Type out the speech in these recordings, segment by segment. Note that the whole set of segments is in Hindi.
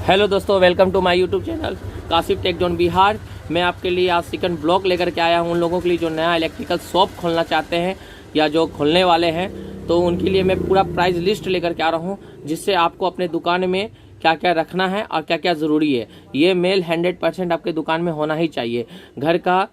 हेलो दोस्तों, welcome to my YouTube channel Kashif tech zone Bihar. मैं आपके लिए आज सेकंड ब्लॉग लेकर के आया हूं। उन लोगों के लिए जो नया इलेक्ट्रिकल शॉप खोलना चाहते हैं या जो खोलने वाले हैं, तो उनके लिए मैं पूरा प्राइस लिस्ट लेकर के आ रहा हूं, जिससे आपको अपने दुकान में क्या क्या रखना है और क्या क्या ज़रूरी है। ये मेल 100% आपके दुकान में होना ही चाहिए, घर का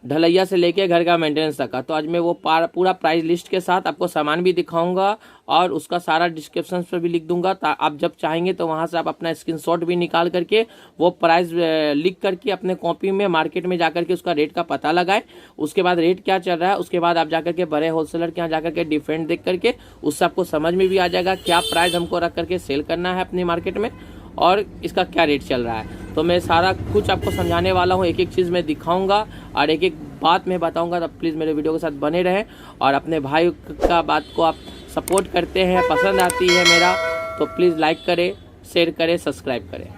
ढलैया से लेके घर का मेंटेनेंस तक का। तो आज मैं वो पूरा प्राइस लिस्ट के साथ आपको सामान भी दिखाऊंगा और उसका सारा डिस्क्रिप्शन पर भी लिख दूंगा। आप जब चाहेंगे तो वहां से आप अपना स्क्रीनशॉट भी निकाल करके वो प्राइस लिख करके अपने कॉपी में मार्केट में जाकर के उसका रेट का पता लगाए। उसके बाद रेट क्या चल रहा है, उसके बाद आप जाकर के बड़े होलसेलर के यहाँ जाकर के डिफरेंट देख करके उससे आपको समझ में भी आ जाएगा क्या प्राइस हमको रख करके सेल करना है अपनी मार्केट में और इसका क्या रेट चल रहा है। तो मैं सारा कुछ आपको समझाने वाला हूँ, एक एक चीज़ मैं दिखाऊंगा और एक एक बात मैं बताऊंगा। तो प्लीज़ मेरे वीडियो के साथ बने रहें और अपने भाई का बात को आप सपोर्ट करते हैं, पसंद आती है मेरा, तो प्लीज़ लाइक करें, शेयर करें, सब्सक्राइब करें।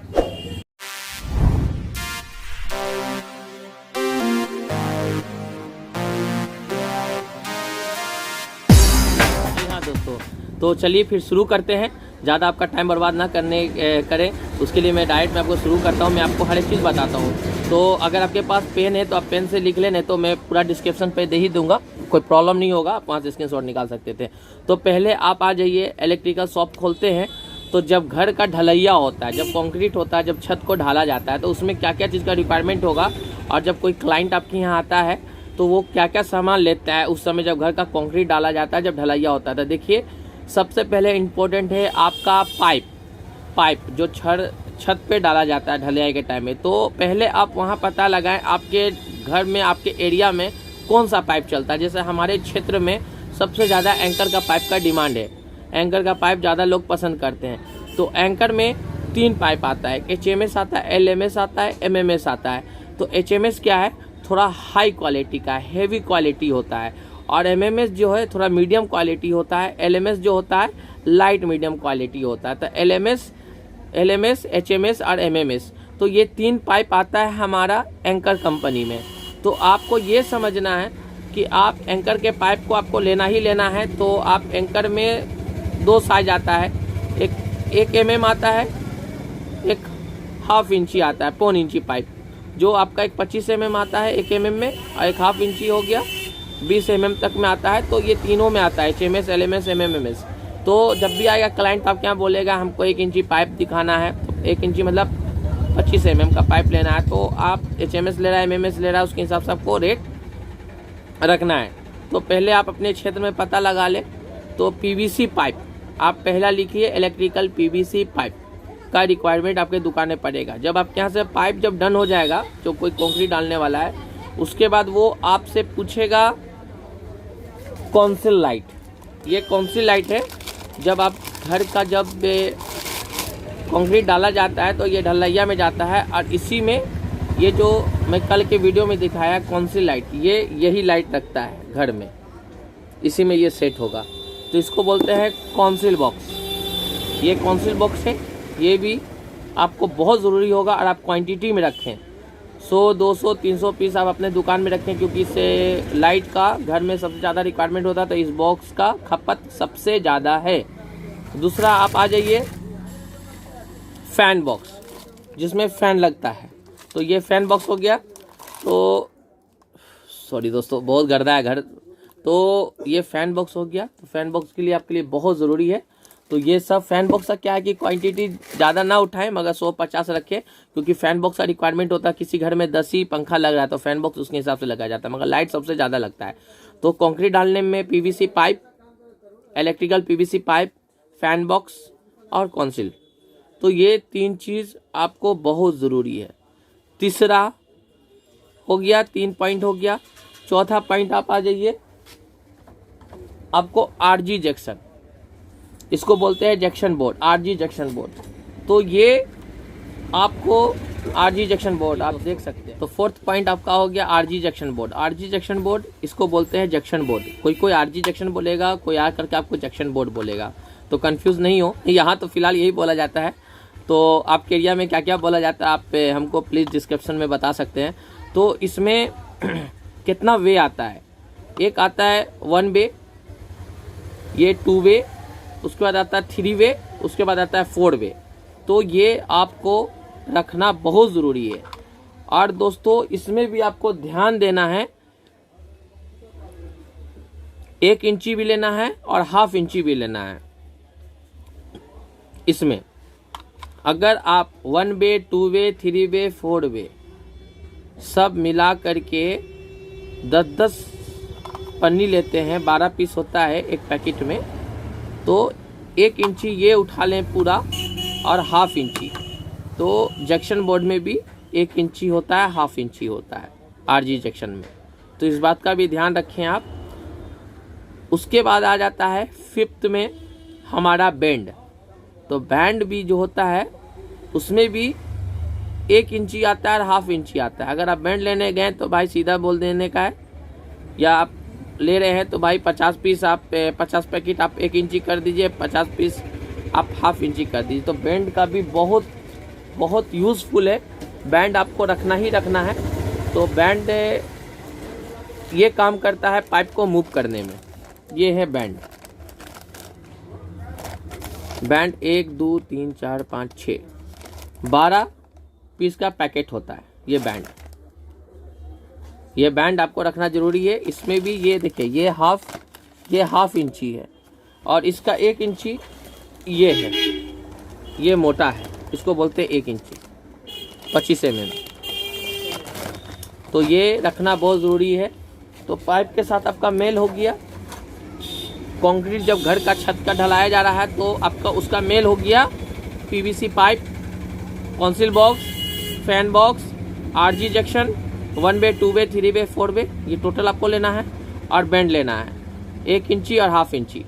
जी हाँ दोस्तों, तो चलिए फिर शुरू करते हैं। ज़्यादा आपका टाइम बर्बाद ना करें, उसके लिए मैं डायरेक्ट में आपको शुरू करता हूँ। मैं आपको हर एक चीज़ बताता हूँ। तो अगर आपके पास पेन है तो आप पेन से लिख लें, नहीं तो मैं पूरा डिस्क्रिप्शन पे दे ही दूंगा, कोई प्रॉब्लम नहीं होगा, आप वहाँ से स्क्रीनशॉट निकाल सकते थे। तो पहले आप आ जाइए, इलेक्ट्रिकल शॉप खोलते हैं तो जब घर का ढलैया होता है, जब कंक्रीट होता है, जब छत को ढाला जाता है, तो उसमें क्या क्या चीज़ का रिक्वायरमेंट होगा और जब कोई क्लाइंट आपके यहाँ आता है तो वो क्या क्या सामान लेता है उस समय जब घर का कंक्रीट डाला जाता है, जब ढलैया होता है। तो देखिए, सबसे पहले इम्पोर्टेंट है आपका पाइप जो छत पे डाला जाता है ढलैया के टाइम में। तो पहले आप वहाँ पता लगाएं आपके घर में, आपके एरिया में कौन सा पाइप चलता है। जैसे हमारे क्षेत्र में सबसे ज़्यादा एंकर का पाइप का डिमांड है, एंकर का पाइप ज़्यादा लोग पसंद करते हैं। तो एंकर में 3 पाइप आता है, HMS आता है, LMS आता है, MMS आता है। तो HMS क्या है, थोड़ा हाई क्वालिटी का, हेवी क्वालिटी होता है, और MMS जो है थोड़ा मीडियम क्वालिटी होता है। LMS जो होता है लाइट मीडियम क्वालिटी होता है। तो LMS, HMS और MMS, तो ये 3 पाइप आता है हमारा एंकर कंपनी में। तो आपको ये समझना है कि आप एंकर के पाइप को आपको लेना ही लेना है। तो आप एंकर में 2 साइज आता है, एक mm आता है, एक 1/2 इंची आता है, 1.25 इंची पाइप, जो आपका एक 25 mm आता है 1 mm में, और एक 1/2 इंची हो गया 20 mm तक में आता है। तो ये तीनों में आता है, HMS, LMS, MMS। तो जब भी आएगा क्लाइंट आप क्या बोलेगा, हमको 1 इंची पाइप दिखाना है, तो 1 इंची मतलब 25 mm का पाइप लेना है, तो आप HMS ले रहा है, MMS ले रहा है, उसके हिसाब से आपको रेट रखना है। तो पहले आप अपने क्षेत्र में पता लगा ले। तो PVC पाइप आप पहला लिखिए, इलेक्ट्रिकल PVC पाइप का रिक्वायरमेंट आपके दुकान में पड़ेगा। जब आपके यहाँ से पाइप जब डन हो जाएगा, जो कोई कंक्रीट डालने वाला है, उसके बाद वो आपसे पूछेगा कौनसिल लाइट। ये कौनसिल लाइट है, जब आप घर का जब कंक्रीट डाला जाता है तो ये ढलैया में जाता है, और इसी में ये जो मैं कल के वीडियो में दिखाया कौनसिल लाइट, यही लाइट रखता है घर में, इसी में ये सेट होगा। तो इसको बोलते हैं कौनसिल बॉक्स। ये कौनसिल बॉक्स है, ये भी आपको बहुत ज़रूरी होगा और आप क्वांटिटी में रखें, 100, 200, 300 पीस आप अपने दुकान में रखें, क्योंकि इससे लाइट का घर में सबसे ज़्यादा रिक्वायरमेंट होता है। तो इस बॉक्स का खपत सबसे ज़्यादा है। दूसरा आप आ जाइए फैन बॉक्स, जिसमें फ़ैन लगता है। तो ये फैन बॉक्स हो गया। तो सॉरी दोस्तों, बहुत गर्दा है घर। तो ये फैन बॉक्स हो गया। तो फैन बॉक्स के लिए आपके लिए बहुत ज़रूरी है। तो ये सब फैन बॉक्स का क्या है कि क्वांटिटी ज़्यादा ना उठाएं, मगर 100-50 रखें, क्योंकि फैन बॉक्स का रिक्वायरमेंट होता है। किसी घर में 10 ही पंखा लग रहा है तो फैन बॉक्स उसके हिसाब से लगाया जाता है, मगर लाइट सबसे ज़्यादा लगता है। तो कंक्रीट डालने में PVC pipe, electrical PVC pipe, fan box और कौनसिल, तो ये 3 चीज़ आपको बहुत ज़रूरी है। तीसरा हो गया, 3 पॉइंट हो गया। चौथा पॉइंट आप आ जाइए, आपको RG जंक्शन, इसको बोलते हैं junction board, RG junction board. तो ये आपको RG जंक्शन बोर्ड आप देख सकते हैं। तो 4th पॉइंट आपका हो गया RG junction board. RG junction board इसको बोलते हैं जंक्शन बोर्ड। कोई RG जंक्शन बोलेगा, कोई आ करके आपको जंक्शन बोर्ड बोलेगा, तो कंफ्यूज नहीं हो। यहाँ तो फिलहाल यही बोला जाता है। तो आपके एरिया में क्या क्या बोला जाता है आप हमको प्लीज़ डिस्क्रिप्शन में बता सकते हैं। तो इसमें कितना वे आता है, एक आता है 1 वे, ये 2 वे, उसके बाद आता है 3 वे, उसके बाद आता है 4 वे। तो ये आपको रखना बहुत ज़रूरी है। और दोस्तों इसमें भी आपको ध्यान देना है, 1 इंची भी लेना है और 1/2 इंची भी लेना है। इसमें अगर आप 1 वे, 2 वे, 3 वे, 4 वे सब मिला करके 10-10 पन्नी लेते हैं, 12 पीस होता है एक पैकेट में, तो 1 इंची ये उठा लें पूरा और 1/2 इंची। तो जंक्शन बोर्ड में भी 1 इंची होता है, 1/2 इंची होता है RG जंक्शन में, तो इस बात का भी ध्यान रखें आप। उसके बाद आ जाता है 5th में हमारा बैंड। तो बैंड भी जो होता है उसमें भी 1 इंची आता है और 1/2 इंची आता है। अगर आप बैंड लेने गए तो भाई सीधा बोल देने का है, या आप ले रहे हैं तो भाई 50 पीस आप 50 पैकेट आप 1 इंची कर दीजिए, 50 पीस आप 1/2 इंची कर दीजिए। तो बैंड का भी बहुत यूज़फुल है, बैंड आपको रखना ही रखना है। तो बैंड ये काम करता है पाइप को मूव करने में। ये है बैंड। बैंड 1 2 3 4 5 6 12 पीस का पैकेट होता है ये बैंड। ये बैंड आपको रखना जरूरी है। इसमें भी ये देखिए, ये 1/2 इंची है और इसका 1 इंची ये है, ये मोटा है, इसको बोलते हैं 1 इंची 25 mm। तो ये रखना बहुत ज़रूरी है। तो पाइप के साथ आपका मेल हो गया। कंक्रीट जब घर का छत का ढलाया जा रहा है तो आपका उसका मेल हो गया। PVC pipe, council box, fan box, RG junction, 1 वे, 2 वे, 3 वे, 4 वे, ये टोटल आपको लेना है। और बैंड लेना है 1 इंची और 1/2 इंची,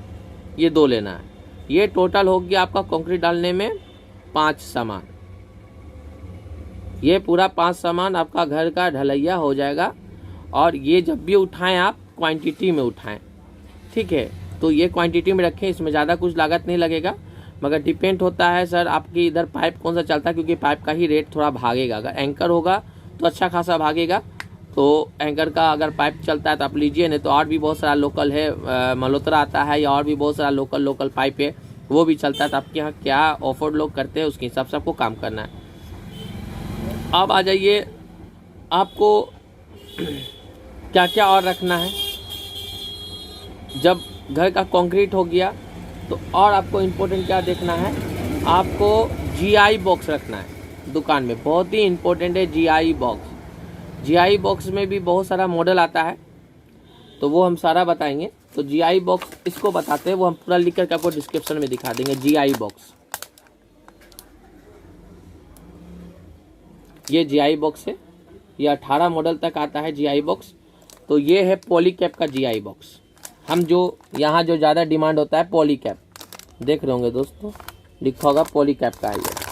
ये 2 लेना है। ये टोटल हो गया आपका कंक्रीट डालने में 5 सामान। ये पूरा 5 सामान आपका घर का ढलैया हो जाएगा। और ये जब भी उठाएं आप क्वांटिटी में उठाएं, ठीक है। तो ये क्वांटिटी में रखें, इसमें ज़्यादा कुछ लागत नहीं लगेगा, मगर डिपेंड होता है सर आपकी इधर पाइप कौन सा चलता है, क्योंकि पाइप का ही रेट थोड़ा भागेगा। अगर एंकर होगा तो अच्छा खासा भागेगा। तो एंकर का अगर पाइप चलता है तो आप लीजिए, नहीं तो और भी बहुत सारा लोकल है, मल्होत्रा आता है, या और भी बहुत सारा लोकल पाइप है, वो भी चलता है। तो आपके यहाँ क्या ऑफर लोग करते हैं उसके हिसाब से आपको काम करना है। अब आ जाइए, आपको क्या क्या और रखना है। जब घर का कंक्रीट हो गया तो और आपको इम्पोर्टेंट क्या देखना है, आपको GI बॉक्स रखना है दुकान में। बहुत ही इम्पोर्टेंट है GI बॉक्स। GI बॉक्स में भी बहुत सारा मॉडल आता है, तो वो हम सारा बताएंगे। तो GI बॉक्स इसको बताते हैं, वो हम पूरा लिख करके आपको डिस्क्रिप्शन में दिखा देंगे। GI बॉक्स, ये GI बॉक्स है, ये 18 मॉडल तक आता है GI बॉक्स। तो ये है पॉलीकैप का GI बॉक्स। हम जो यहाँ जो ज़्यादा डिमांड होता है पॉलीकैप, देख रहे होंगे दोस्तों, लिखा होगा पॉलीकैप का है ये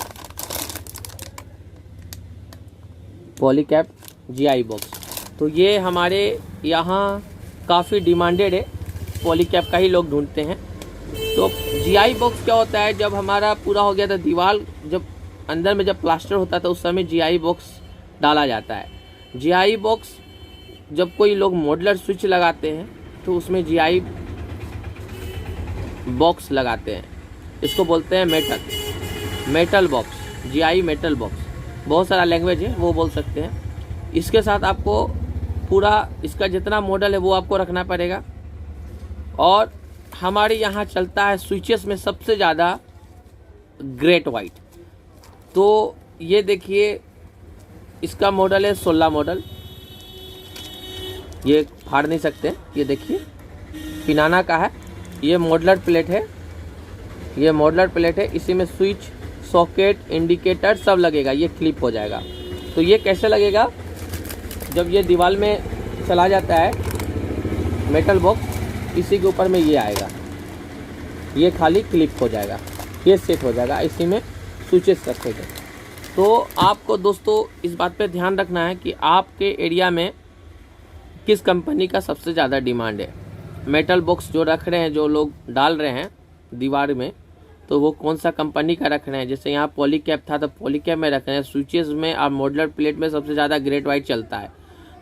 पॉलीकैप GI बॉक्स। तो ये हमारे यहाँ काफ़ी डिमांडेड है, पॉलीकैप का ही लोग ढूंढते हैं। तो GI बॉक्स क्या होता है, जब हमारा पूरा हो गया था दीवार, जब अंदर में जब प्लास्टर होता था उस समय GI बॉक्स डाला जाता है। GI बॉक्स जब कोई लोग मॉडलर स्विच लगाते हैं तो उसमें GI बॉक्स लगाते हैं, इसको बोलते हैं metal box, GI metal box. बहुत सारा लैंग्वेज है, वो बोल सकते हैं। इसके साथ आपको पूरा इसका जितना मॉडल है वो आपको रखना पड़ेगा। और हमारे यहाँ चलता है स्विचेस में सबसे ज़्यादा ग्रेट वाइट। तो ये देखिए, इसका मॉडल है 16 मॉडल। ये फाड़ नहीं सकते, ये देखिए पिनाना का है। ये मॉडलर प्लेट है, ये मॉडलर प्लेट है। इसी में स्विच, सॉकेट, इंडिकेटर सब लगेगा। ये क्लिप हो जाएगा। तो ये कैसे लगेगा, जब ये दीवार में चला जाता है मेटल बॉक्स, इसी के ऊपर में ये आएगा, ये खाली क्लिप हो जाएगा, ये सेट हो जाएगा। इसी में स्विचेस रखेगा। तो आपको दोस्तों इस बात पे ध्यान रखना है कि आपके एरिया में किस कंपनी का सबसे ज़्यादा डिमांड है। मेटल बॉक्स जो रख रहे हैं, जो लोग डाल रहे हैं दीवार में, तो वो कौन सा कंपनी का रख रहे हैं। जैसे यहाँ पॉलीकैप था तो पॉलीकैप में रख रहे हैं। स्विचेस में और मॉडलर प्लेट में सबसे ज़्यादा ग्रेट वाइट चलता है।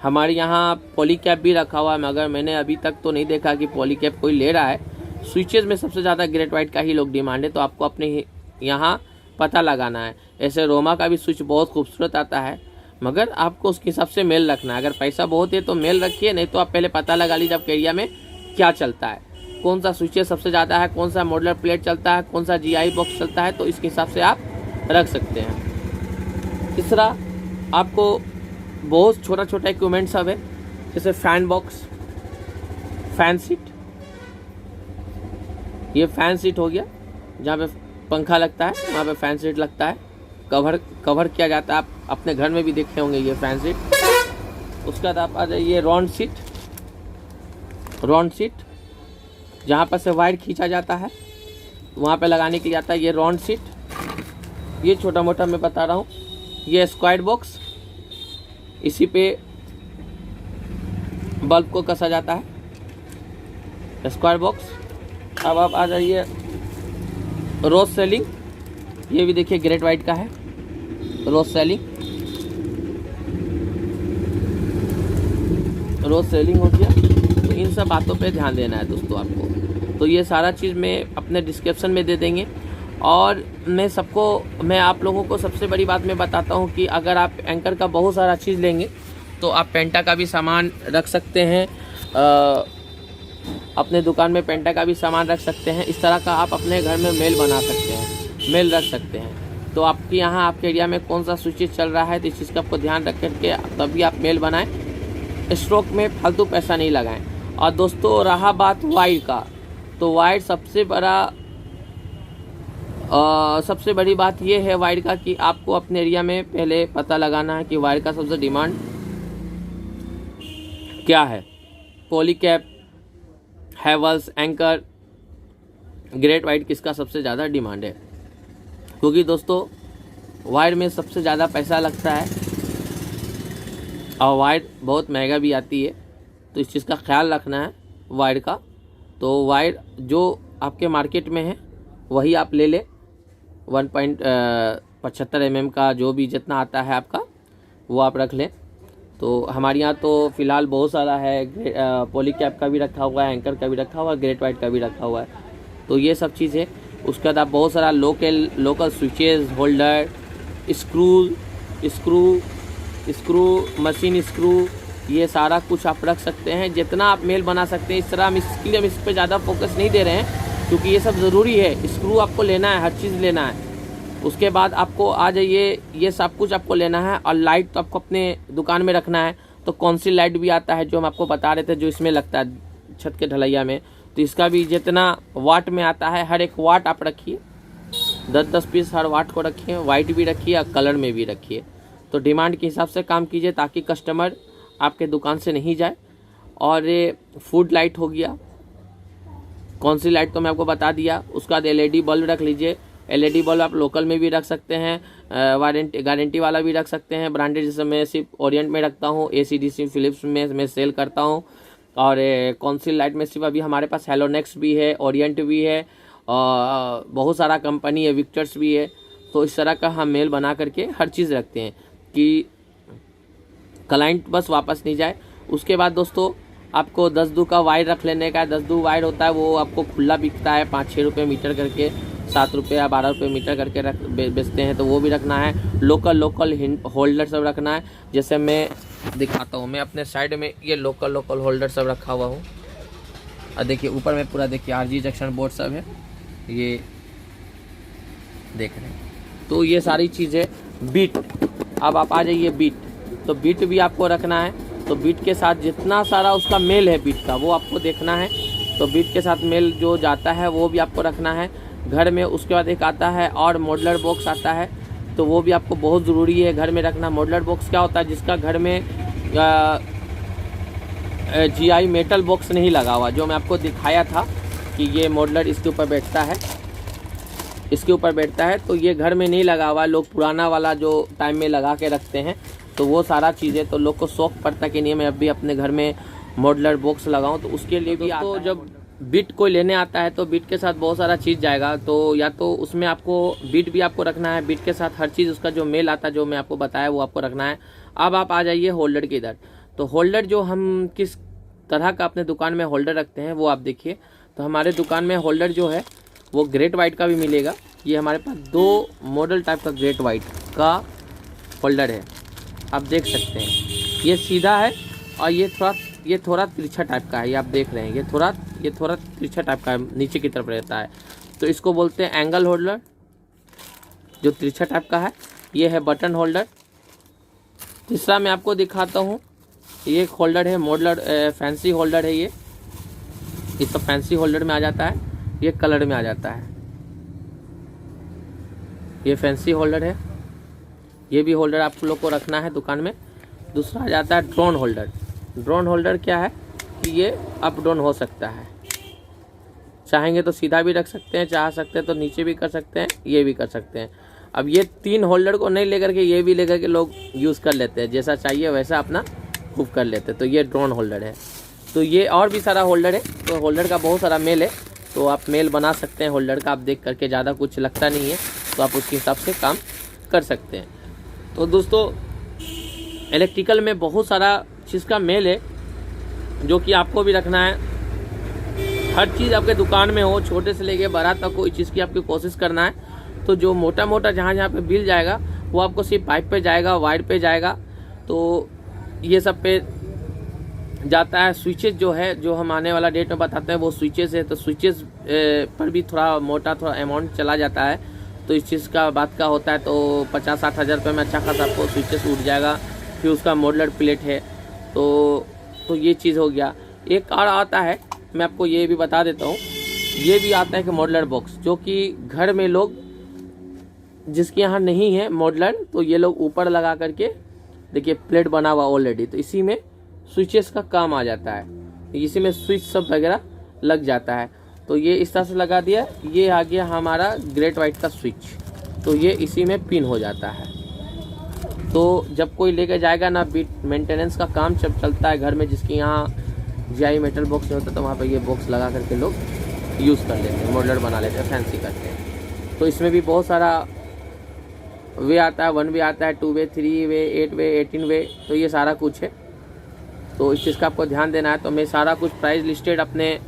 हमारे यहाँ पॉलीकैप भी रखा हुआ है, मगर मैंने अभी तक तो नहीं देखा कि पॉलीकैप कोई ले रहा है। स्विचेस में सबसे ज़्यादा ग्रेट वाइट का ही लोग डिमांड है। तो आपको अपने यहाँ पता लगाना है। ऐसे रोमा का भी स्विच बहुत खूबसूरत आता है, मगर आपको उसके हिसाब से मेल रखना है। अगर पैसा बहुत है तो मेल रखिए, नहीं तो आप पहले पता लगा लीजिए आपके एरिया में क्या चलता है, कौन सा स्विचेस सबसे ज़्यादा है, कौन सा मॉडुलर प्लेट चलता है, कौन सा GI बॉक्स चलता है, तो इसके हिसाब से आप रख सकते हैं। तीसरा, आपको बहुत छोटा छोटा इक्विपमेंट सब है, जैसे फैन बॉक्स, फैन सीट। ये फैन सीट हो गया, जहाँ पे पंखा लगता है वहाँ पे फैन सीट लगता है, कवर किया जाता है। आप अपने घर में भी देखे होंगे ये फैन सीट। उसके बाद आप आ जाइए राउंड सीट, जहाँ पर से वायर खींचा जाता है वहाँ पे लगाने के लिए आता है ये राउंड सीट। ये छोटा मोटा मैं बता रहा हूँ। ये स्क्वायर बॉक्स, इसी पे बल्ब को कसा जाता है, स्क्वायर बॉक्स। अब आप आ जाइए रोज सेलिंग। ये भी देखिए ग्रेट वाइट का है, रोज सेलिंग हो गया। तो इन सब बातों पे ध्यान देना है दोस्तों आपको। तो ये सारा चीज़ मैं अपने डिस्क्रिप्शन में दे देंगे। और मैं आप लोगों को सबसे बड़ी बात मैं बताता हूँ कि अगर आप एंकर का बहुत सारा चीज़ लेंगे तो आप पेंटा का भी सामान रख सकते हैं, अपने दुकान में पेंटा का भी सामान रख सकते हैं। इस तरह का आप अपने घर में मेल बना सकते हैं, मेल रख सकते हैं। तो आपके यहाँ आपके एरिया में कौन सा स्विचेज चल रहा है, तो इस चीज़ का आपको ध्यान रख करके तभी आप मेल बनाएं। स्ट्रोक में फालतू पैसा नहीं लगाएं। और दोस्तों रहा बात वायर का, तो वायर सबसे बड़ी बात ये है वायर का कि आपको अपने एरिया में पहले पता लगाना है कि वायर का सबसे डिमांड क्या है। Polycab, Havells, anchor, great white किसका सबसे ज़्यादा डिमांड है, क्योंकि दोस्तों वायर में सबसे ज़्यादा पैसा लगता है और वायर बहुत महंगा भी आती है। तो इस चीज़ का ख्याल रखना है वायर का। तो वायर जो आपके मार्केट में है वही आप ले लें। 1.75 mm का जो भी जितना आता है आपका वो आप रख लें। तो हमारे यहाँ तो फ़िलहाल बहुत सारा है, पॉलीकैप का भी रखा हुआ है, एंकर का भी रखा हुआ है, ग्रेट वाइट का भी रखा हुआ है। तो ये सब चीज़ है। उसके बाद आप बहुत सारा local switches, holder, screw, machine screw, ये सारा कुछ आप रख सकते हैं। जितना आप मेल बना सकते हैं इस तरह। हम इसके लिए इस पर ज़्यादा फोकस नहीं दे रहे हैं क्योंकि ये सब ज़रूरी है। स्क्रू आपको लेना है, हर चीज़ लेना है। उसके बाद आपको आ जाइए, ये सब कुछ आपको लेना है। और लाइट तो आपको अपने दुकान में रखना है। तो कौन सी लाइट भी आता है जो हम आपको बता रहे थे, जो इसमें लगता है छत के ढलैया में, तो इसका भी जितना वाट में आता है हर एक वाट आप रखिए। 10-10 पीस हर वाट को रखिए। वाइट भी रखिए और कलर में भी रखिए। तो डिमांड के हिसाब से काम कीजिए ताकि कस्टमर आपके दुकान से नहीं जाए। और ये फूड लाइट हो गया, कौन सी लाइट तो मैं आपको बता दिया। उसका बाद LED बल्ब रख लीजिए। LED बल्ब आप लोकल में भी रख सकते हैं, गारंटी वाला भी रख सकते हैं, ब्रांडेड। जैसे मैं सिर्फ ओरिएंट में रखता हूँ, ACDC फिलिप्स में मैं सेल करता हूँ। और कौन सी लाइट में सिर्फ अभी हमारे पास हेलोनेक्स भी है, ओरिएंट भी है, और बहुत सारा कंपनी है, विक्टर्स भी है। तो इस तरह का हम मेल बना करके हर चीज़ रखते हैं कि क्लाइंट बस वापस नहीं जाए। उसके बाद दोस्तों आपको 10-2 का वायर रख लेने का है। 10-2 वायर होता है, वो आपको खुला बिकता है 5-6 रुपये मीटर करके, 7 रुपये या 12 रुपये मीटर करके बेचते हैं। तो वो भी रखना है। लोकल होल्डर सब रखना है। जैसे मैं दिखाता हूँ, मैं अपने साइड में ये लोकल होल्डर सब रखा हुआ हूँ। और देखिए ऊपर में पूरा देखिए RG जंक्शन बोर्ड सब है, ये देख रहे हैं। तो ये सारी चीज़ें बीट। अब आप आ जाइए बीट। तो बीट भी आपको रखना है। तो बीट के साथ जितना सारा उसका मेल है बीट का, वो आपको देखना है। तो बीट के साथ मेल जो जाता है वो भी आपको रखना है घर में। उसके बाद एक आता है और मॉडुलर बॉक्स आता है, तो वो भी आपको बहुत ज़रूरी है घर में रखना। मॉडुलर बॉक्स क्या होता है, जिसका घर में GI मेटल बॉक्स नहीं लगा हुआ, जो मैं आपको दिखाया था कि ये मॉडुलर इसके ऊपर बैठता है, तो ये घर में नहीं लगा हुआ। लोग पुराना वाला जो टाइम में लगा के रखते हैं, तो वो सारा चीज़ें तो लोग को शौक पड़ता कि नहीं मैं अब भी अपने घर में मॉडुलर बॉक्स लगाऊं। तो उसके लिए भी तो जब बिट कोई लेने आता है तो बिट के साथ बहुत सारा चीज़ जाएगा। तो या तो उसमें आपको बिट भी आपको रखना है, बिट के साथ हर चीज़ उसका जो मेल आता है जो मैं आपको बताया वो आपको रखना है। अब आप आ जाइए होल्डर के इधर। तो होल्डर जो हम किस तरह का अपने दुकान में होल्डर रखते हैं वो आप देखिए। तो हमारे दुकान में होल्डर जो है वो ग्रेट वाइट का भी मिलेगा ये हमारे पास 2 मॉडल टाइप का ग्रेट वाइट का होल्डर है, आप देख सकते हैं। ये सीधा है और ये थोड़ा तिरछा टाइप का है, ये आप देख रहे हैं। ये थोड़ा तिरछा टाइप का है, नीचे की तरफ रहता है, तो इसको बोलते हैं एंगल होल्डर, जो तिरछा टाइप का है। ये है बटन होल्डर। तीसरा मैं आपको दिखाता हूँ, ये एक होल्डर है मॉडलर फैंसी होल्डर है। ये सब फैंसी होल्डर में आ जाता है, ये कलर में आ जाता है। ये फैंसी होल्डर है, ये भी होल्डर आप लोग को रखना है दुकान में। दूसरा आ जाता है ड्रोन होल्डर। ड्रोन होल्डर क्या है कि ये अप डाउन हो सकता है, चाहेंगे तो सीधा भी रख सकते हैं, चाह सकते हैं तो नीचे भी कर सकते हैं, ये भी कर सकते हैं। अब ये 3 होल्डर को नहीं लेकर के ये भी लेकर के लोग यूज़ कर लेते हैं, जैसा चाहिए वैसा अपना मूव कर लेते हैं। तो ये ड्रोन होल्डर है। तो ये और भी सारा होल्डर है, तो होल्डर का बहुत सारा मेल है, तो आप मेल बना सकते हैं होल्डर का। आप देख करके ज़्यादा कुछ लगता नहीं है, तो आप उसके हिसाब से काम कर सकते हैं। तो दोस्तों इलेक्ट्रिकल में बहुत सारा चीज़ का मेल है, जो कि आपको भी रखना है। हर चीज़ आपके दुकान में हो, छोटे से लेके बड़ा तक कोई चीज़ की आपकी कोशिश करना है। तो जो मोटा मोटा जहाँ पे बिल जाएगा वो आपको सिर्फ पाइप पे जाएगा, वायर पे जाएगा, तो ये सब पे जाता है। स्विचेस जो है, जो हम आने वाला डेट में बताते हैं, वो स्विचेस है। तो स्विचेस पर भी थोड़ा मोटा थोड़ा अमाउंट चला जाता है, तो इस चीज़ का बात का होता है। तो 50-60 हज़ार रुपये में अच्छा खासा आपको स्विचेस उठ जाएगा। फिर उसका मॉडलर प्लेट है, तो ये चीज़ हो गया। एक और आता है, मैं आपको ये भी बता देता हूँ, ये भी आता है कि मॉडलर बॉक्स, जो कि घर में लोग जिसके यहाँ नहीं है मॉडलर, तो ये लोग ऊपर लगा करके, देखिए प्लेट बना हुआ ऑलरेडी, तो इसी में स्विचेस का काम आ जाता है, इसी में स्विच सब वगैरह लग जाता है। तो ये इस तरह से लगा दिया, ये आ गया हमारा ग्रेट वाइट का स्विच, तो ये इसी में पिन हो जाता है। तो जब कोई लेके जाएगा ना, बीट मेंटेनेंस का काम जब चलता है घर में, जिसके यहाँ जीआई मेटल बॉक्स नहीं होता, तो वहाँ पे ये बॉक्स लगा करके लोग यूज़ कर लेते हैं, मॉडलर बना लेते हैं, फैंसी करते हैं। तो इसमें भी बहुत सारा वे आता है, 1 वे आता है, 2 वे, 3 वे, 8 वे, 18 वे, तो ये सारा कुछ है। तो इस चीज़ का आपको ध्यान देना है। तो मैं सारा कुछ प्राइस लिस्टेड अपने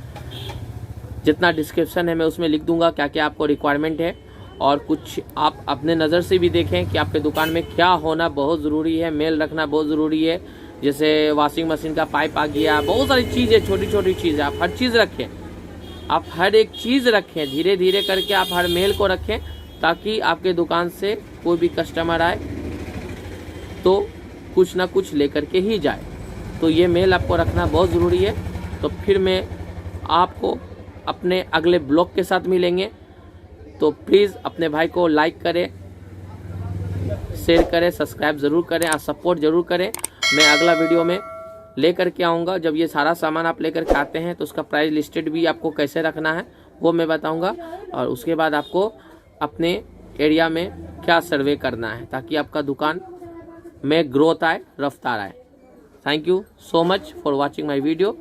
जितना डिस्क्रिप्शन है मैं उसमें लिख दूंगा, क्या क्या आपको रिक्वायरमेंट है, और कुछ आप अपने नज़र से भी देखें कि आपके दुकान में क्या होना बहुत ज़रूरी है, मेल रखना बहुत ज़रूरी है। जैसे वॉशिंग मशीन का पाइप आ गया, बहुत सारी चीज़ें, छोटी छोटी चीज़ें, आप हर चीज़ रखें, आप हर एक चीज़ रखें, धीरे धीरे करके आप हर मेल को रखें, ताकि आपके दुकान से कोई भी कस्टमर आए तो कुछ ना कुछ लेकर के ही जाए। तो ये मेल आपको रखना बहुत ज़रूरी है। तो फिर मैं आपको अपने अगले ब्लॉग के साथ मिलेंगे। तो प्लीज़ अपने भाई को लाइक करें, शेयर करें, सब्सक्राइब ज़रूर करें और सपोर्ट ज़रूर करें। मैं अगला वीडियो में लेकर के आऊँगा। जब ये सारा सामान आप लेकर के आते हैं तो उसका प्राइस लिस्टेड भी आपको कैसे रखना है वो मैं बताऊँगा, और उसके बाद आपको अपने एरिया में क्या सर्वे करना है, ताकि आपका दुकान में ग्रोथ आए, रफ्तार आए। Thank you so much for watching my video.